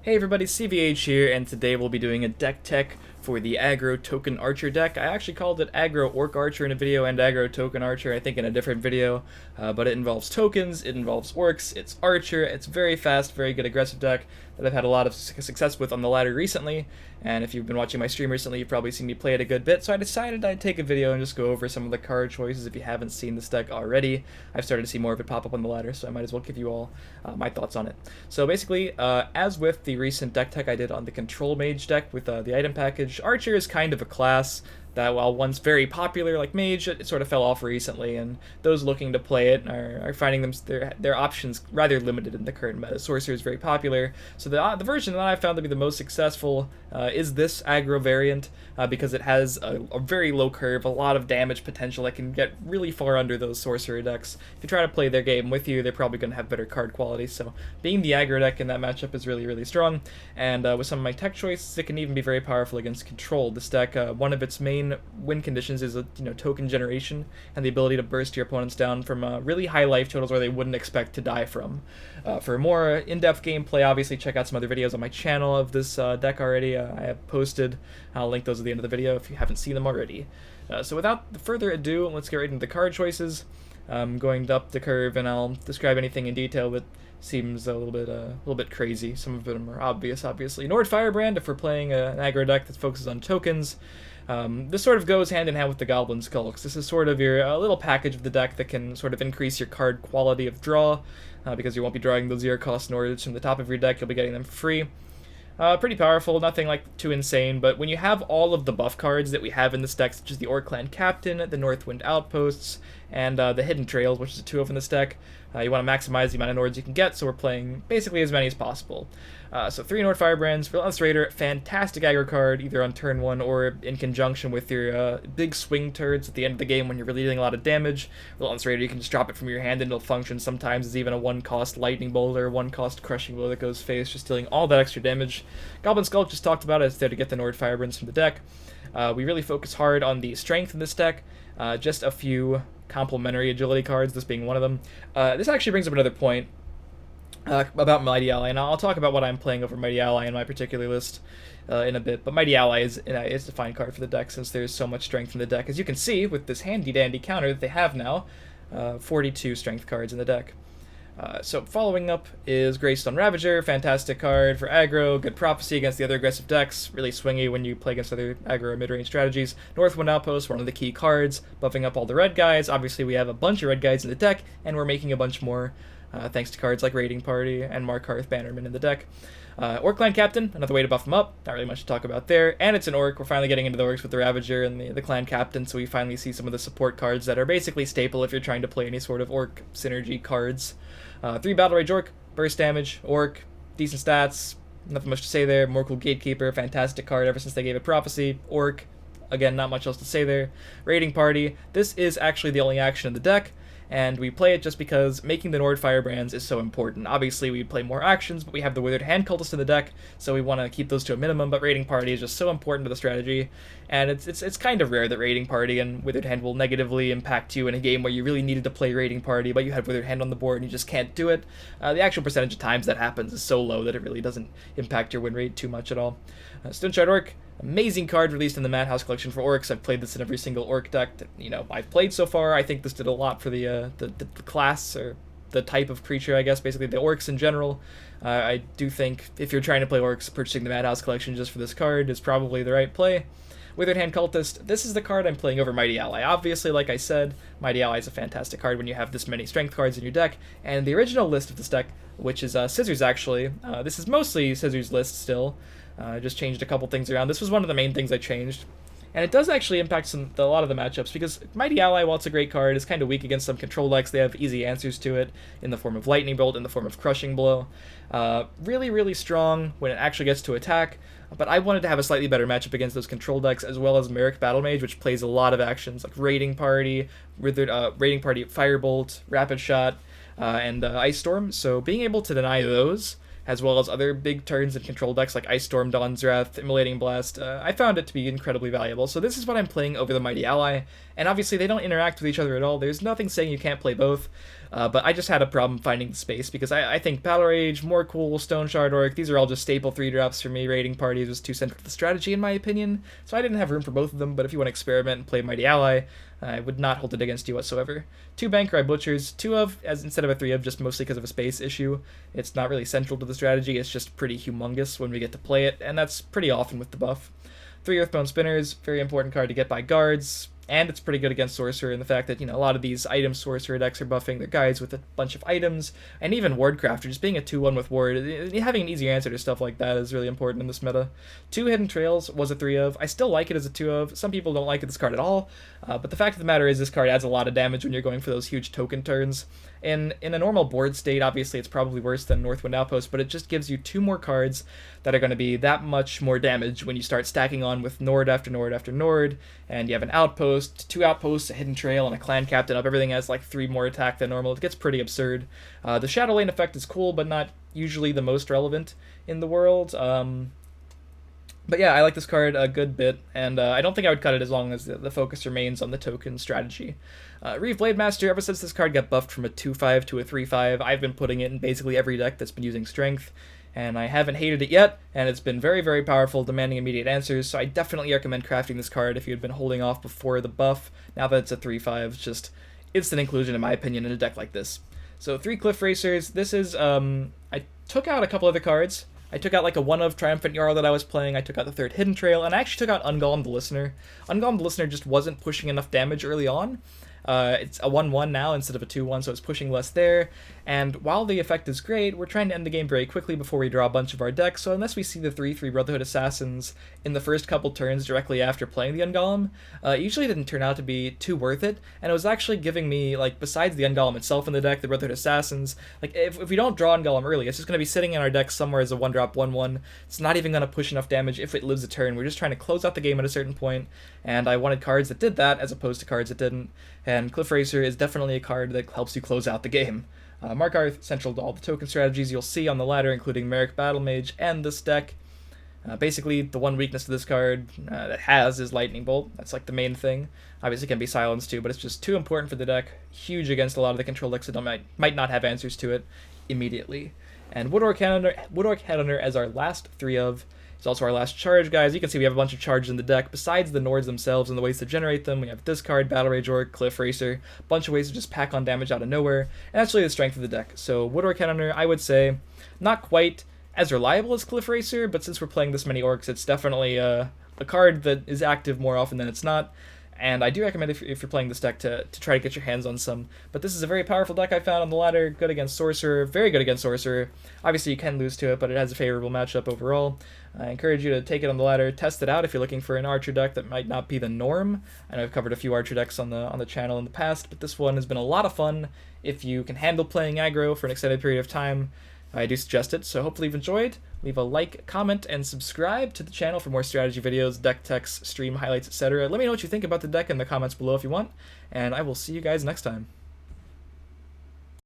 Hey everybody, CVH here, and today we'll be doing a deck tech for the Aggro Token Archer deck. I actually called it Aggro Orc Archer in a video and Aggro Token Archer, I think, in a different video, but it involves tokens, it involves orcs, it's Archer, it's very fast, very good aggressive deck that I've had a lot of success with on the ladder recently, and if you've been watching my stream recently, you've probably seen me play it a good bit, so I decided I'd take a video and just go over some of the card choices if you haven't seen this deck already. I've started to see more of it pop up on the ladder, so I might as well give you all my thoughts on it. So basically, as with the recent deck tech I did on the Control Mage deck with the item package, Archer is kind of a class that, while once very popular like Mage, it sort of fell off recently, and those looking to play it are finding their options rather limited in the current meta. Sorcerer is very popular, so the version that I found to be the most successful is this aggro variant, because it has a very low curve, a lot of damage potential that can get really far under those Sorcerer decks. If you try to play their game with you, they're probably going to have better card quality, so being the aggro deck in that matchup is really, really strong, and with some of my tech choices, it can even be very powerful against Control. This deck, one of its main win conditions is token generation and the ability to burst your opponents down from really high life totals where they wouldn't expect to die from. For more in-depth gameplay, obviously check out some other videos on my channel of this deck already. I have posted. I'll link those at the end of the video if you haven't seen them already. So without further ado, let's get right into the card choices. I'm going up the curve, and I'll describe anything in detail that seems a little bit crazy. Some of them are obvious, obviously. Nord Firebrand, if we're playing an aggro deck that focuses on tokens. This sort of goes hand in hand with the Goblin Skulks. This is sort of your little package of the deck that can sort of increase your card quality of draw, because you won't be drawing those zero-cost Nords from the top of your deck. You'll be getting them for free. Pretty powerful, nothing like too insane, but when you have all of the buff cards that we have in this deck, such as the Orc Clan Captain, the Northwind Outposts, and the Hidden Trails, which is 2 of in this deck, you want to maximize the amount of Nords you can get, so we're playing basically as many as possible. So 3 Nord Firebrands, Relentless Raider, fantastic aggro card, either on turn 1 or in conjunction with your big swing turds at the end of the game when you're really dealing a lot of damage. Relentless Raider, you can just drop it from your hand and it'll function sometimes as even a 1-cost Lightning Bolt or 1-cost Crushing Blow that goes face, just dealing all that extra damage. Goblin Skull, just talked about it, it's there to get the Nord Firebrands from the deck. We really focus hard on the strength in this deck, just a few complementary agility cards, this being one of them. This actually brings up another point about Mighty Ally, and I'll talk about what I'm playing over Mighty Ally in my particular list in a bit, but Mighty Ally is a fine card for the deck since there's so much strength in the deck. As you can see with this handy-dandy counter that they have now, 42 strength cards in the deck. So following up is Greystone Ravager, fantastic card for aggro, good prophecy against the other aggressive decks, really swingy when you play against other aggro or mid-range strategies. Northwind Outpost, one of the key cards, buffing up all the red guys. Obviously we have a bunch of red guys in the deck, and we're making a bunch more thanks to cards like Raiding Party and Markarth Bannerman in the deck. Orc Clan Captain, another way to buff him up, not really much to talk about there, and it's an Orc. We're finally getting into the Orcs with the Ravager and the Clan Captain, so we finally see some of the support cards that are basically staple if you're trying to play any sort of Orc synergy cards. 3 Battle Rage Orc, burst damage, Orc, decent stats, nothing much to say there. Morkel Gatekeeper, fantastic card ever since they gave it Prophecy. Orc, again, not much else to say there. Raiding Party, this is actually the only action in the deck, and we play it just because making the Nord Firebrands is so important. Obviously, we play more actions, but we have the Withered Hand Cultist in the deck, so we want to keep those to a minimum, but Raiding Party is just so important to the strategy, and it's kind of rare that Raiding Party and Withered Hand will negatively impact you in a game where you really needed to play Raiding Party, but you had Withered Hand on the board and you just can't do it. The actual percentage of times that happens is so low that it really doesn't impact your win rate too much at all. Stoneshard Orc, amazing card released in the Madhouse collection for Orcs. I've played this in every single Orc deck that I've played so far. I think this did a lot for the class, or the type of creature, I guess, basically the Orcs in general. I do think if you're trying to play Orcs, purchasing the Madhouse collection just for this card is probably the right play. Withered Hand Cultist, this is the card I'm playing over Mighty Ally. Obviously, like I said, Mighty Ally is a fantastic card when you have this many strength cards in your deck, and the original list of this deck, which is Sciserr's actually, this is mostly Sciserr's list still. I just changed a couple things around. This was one of the main things I changed. And it does actually impact a lot of the matchups, because Mighty Ally, while it's a great card, is kind of weak against some control decks. They have easy answers to it in the form of Lightning Bolt, in the form of Crushing Blow. Really, really strong when it actually gets to attack, but I wanted to have a slightly better matchup against those control decks, as well as Merrick Battle Mage, which plays a lot of actions, like Raiding Party, Firebolt, Rapid Shot, and Ice Storm. So being able to deny those as well as other big turns and control decks like Ice Storm, Dawn's Wrath, Immolating Blast, I found it to be incredibly valuable. So this is what I'm playing over the Mighty Ally, and obviously they don't interact with each other at all. There's nothing saying you can't play both. But I just had a problem finding the space because I think Battle Rage, more cool, Stone Shard Orc, these are all just staple 3-drops for me. Raiding parties was too central to the strategy in my opinion, so I didn't have room for both of them, but if you want to experiment and play Mighty Ally, I would not hold it against you whatsoever. 2 Bankrai Butchers, 2 of, as instead of a 3 of, just mostly because of a space issue. It's not really central to the strategy, it's just pretty humongous when we get to play it, and that's pretty often with the buff. 3 Earthbone Spinners, very important card to get by guards, and it's pretty good against Sorcerer in the fact that, you know, a lot of these item Sorcerer decks are buffing their guides with a bunch of items, and even Wardcrafter, just being a 2-1 with Ward, having an easier answer to stuff like that is really important in this meta. 2 Hidden Trails was a 3 of. I still like it as a 2 of. Some people don't like this card at all, but the fact of the matter is this card adds a lot of damage when you're going for those huge token turns. In a normal board state, obviously it's probably worse than Northwind Outpost, but it just gives you 2 more cards that are going to be that much more damage when you start stacking on with Nord after Nord after Nord, and you have an Outpost, 2 Outposts, a Hidden Trail, and a Clan Captain up. Everything has like 3 more attack than normal. It gets pretty absurd. The Shadow Lane effect is cool, but not usually the most relevant in the world. But yeah, I like this card a good bit, and I don't think I would cut it as long as the focus remains on the token strategy. Reeve Blade Master, ever since this card got buffed from a 2-5 to a 3-5, I've been putting it in basically every deck that's been using Strength, and I haven't hated it yet, and it's been very, very powerful, demanding immediate answers, so I definitely recommend crafting this card if you had been holding off before the buff. Now that it's a 3-5, it's just instant inclusion, in my opinion, in a deck like this. So 3 Cliff Racers, this is, I took out a couple other cards. I took out like a 1 of Triumphant Jarl that I was playing, I took out the 3rd Hidden Trail, and I actually took out Ungolem the Listener. Ungolem the Listener just wasn't pushing enough damage early on. It's a 1-1 now instead of a 2-1, so it's pushing less there. And while the effect is great, we're trying to end the game very quickly before we draw a bunch of our decks, so unless we see the 3-3 Brotherhood Assassins in the first couple turns directly after playing the Ungolem, it usually didn't turn out to be too worth it, and it was actually giving me, like, besides the Ungolem itself in the deck, the Brotherhood Assassins, like, if we don't draw Ungolem early, it's just going to be sitting in our deck somewhere as a 1-drop 1-1. It's not even going to push enough damage if it lives a turn. We're just trying to close out the game at a certain point, and I wanted cards that did that as opposed to cards that didn't, and Cliff Racer is definitely a card that helps you close out the game. Mark Arth, central to all the token strategies you'll see on the ladder, including Merrick Battle Mage and this deck. Basically, the one weakness of this card that has is Lightning Bolt. That's like the main thing. Obviously, it can be silenced too, but it's just too important for the deck. Huge against a lot of the control decks that might not have answers to it immediately. And Woodorc Headhunter as our last 3 of. It's also our last charge, guys. You can see we have a bunch of charges in the deck. Besides the Nords themselves and the ways to generate them, we have this card, Battle Rage Orc, Cliff Racer, a bunch of ways to just pack on damage out of nowhere, and that's really the strength of the deck. So Woodorc Headhunter, I would say, not quite as reliable as Cliff Racer, but since we're playing this many Orcs, it's definitely a card that is active more often than it's not. And I do recommend if you're playing this deck to try to get your hands on some. But this is a very powerful deck I found on the ladder, good against Sorcerer, very good against Sorcerer. Obviously you can lose to it, but it has a favorable matchup overall. I encourage you to take it on the ladder, test it out if you're looking for an Archer deck that might not be the norm. I know I've covered a few Archer decks on the channel in the past, but this one has been a lot of fun if you can handle playing aggro for an extended period of time. I do suggest it, so hopefully you've enjoyed. Leave a like, comment, and subscribe to the channel for more strategy videos, deck techs, stream highlights, etc. Let me know what you think about the deck in the comments below if you want, and I will see you guys next time.